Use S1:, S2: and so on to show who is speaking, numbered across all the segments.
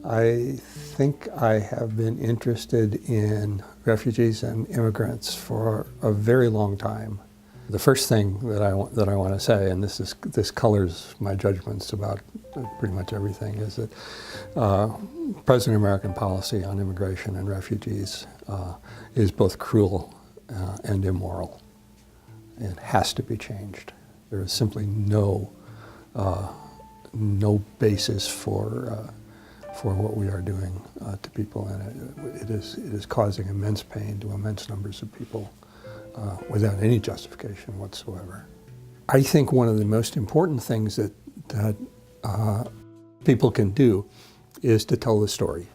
S1: I think I have been interested in refugees and immigrants for a very long time. The first thing that I want to say, and this colors my judgments about pretty much everything, is that present American policy on immigration and refugees is both cruel and immoral. It has to be changed. There is simply no basis for what we are doing to people, and it is causing immense pain to immense numbers of people without any justification whatsoever. I think one of the most important things that people can do is to tell the story.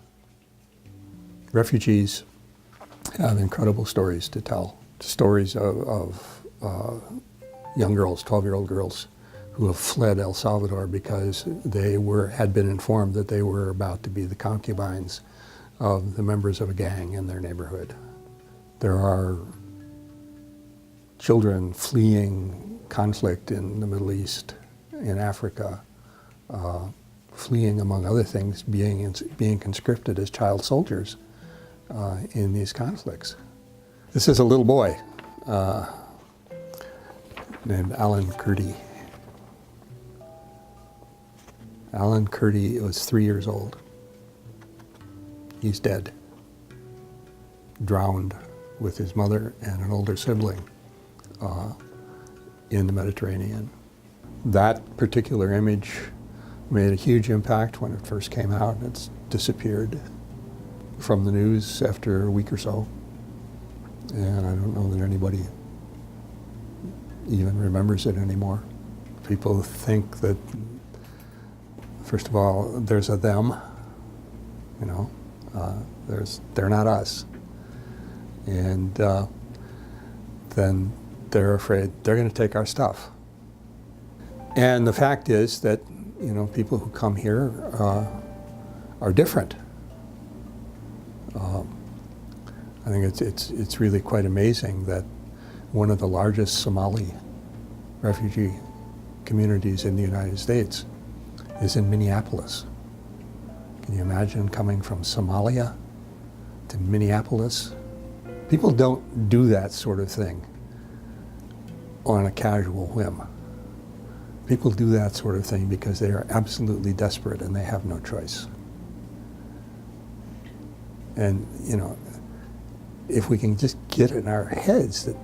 S1: Refugees have incredible stories to tell. Stories of young girls, 12-year-old girls, who have fled El Salvador because they had been informed that they were about to be the concubines of the members of a gang in their neighborhood. There are children fleeing conflict in the Middle East, in Africa, fleeing, among other things, being conscripted as child soldiers in these conflicts. This is a little boy named Alan Kurdi. Alan Kurdi was 3 years old. He's dead, drowned with his mother and an older sibling in the Mediterranean. That particular image made a huge impact when it first came out, and it's disappeared from the news after a week or so. And I don't know that anybody even remembers it anymore. People think that, first of all, there's a them, you know, they're not us. And then they're afraid they're going to take our stuff. And the fact is that, you know, people who come here are different. I think it's really quite amazing that one of the largest Somali refugee communities in the United States is in Minneapolis. Can you imagine coming from Somalia to Minneapolis? People don't do that sort of thing on a casual whim. People do that sort of thing because they are absolutely desperate and they have no choice. And, you know, if we can just get in our heads that,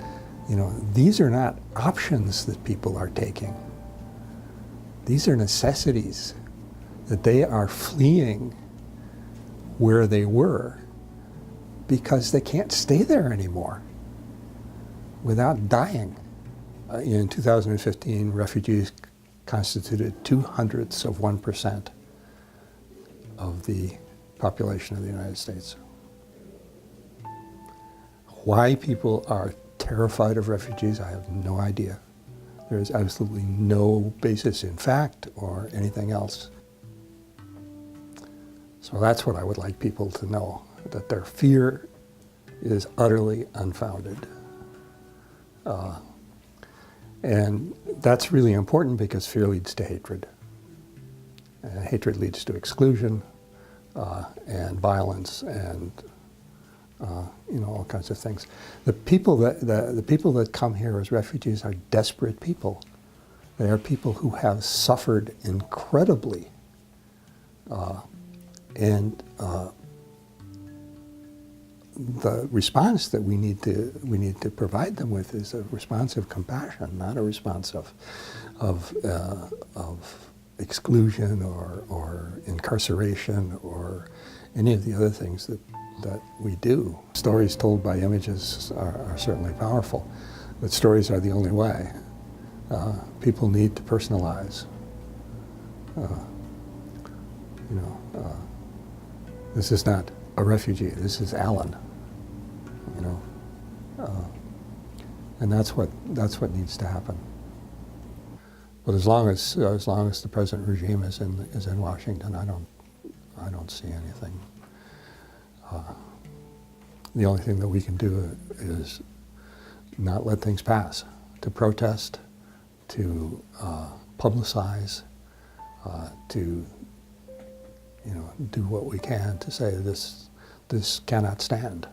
S1: you know, these are not options that people are taking. These are necessities, that they are fleeing where they were because they can't stay there anymore without dying. In 2015, refugees constituted 0.02% of the population of the United States. Why people are terrified of refugees, I have no idea. There is absolutely no basis in fact or anything else. So that's what I would like people to know, that their fear is utterly unfounded. And that's really important because fear leads to hatred. And hatred leads to exclusion and violence and you know, all kinds of things. The people that come here as refugees are desperate people. They are people who have suffered incredibly, and the response that we need to provide them with is a response of compassion, not a response of exclusion or incarceration or any of the other things that we do. Stories told by images are certainly powerful, but stories are the only way. People need to personalize. This is not a refugee. This is Alan. You know, and that's what needs to happen. But as long as the present regime is in Washington, I don't see anything. The only thing that we can do is not let things pass, to protest, to publicize, to do what we can to say this cannot stand.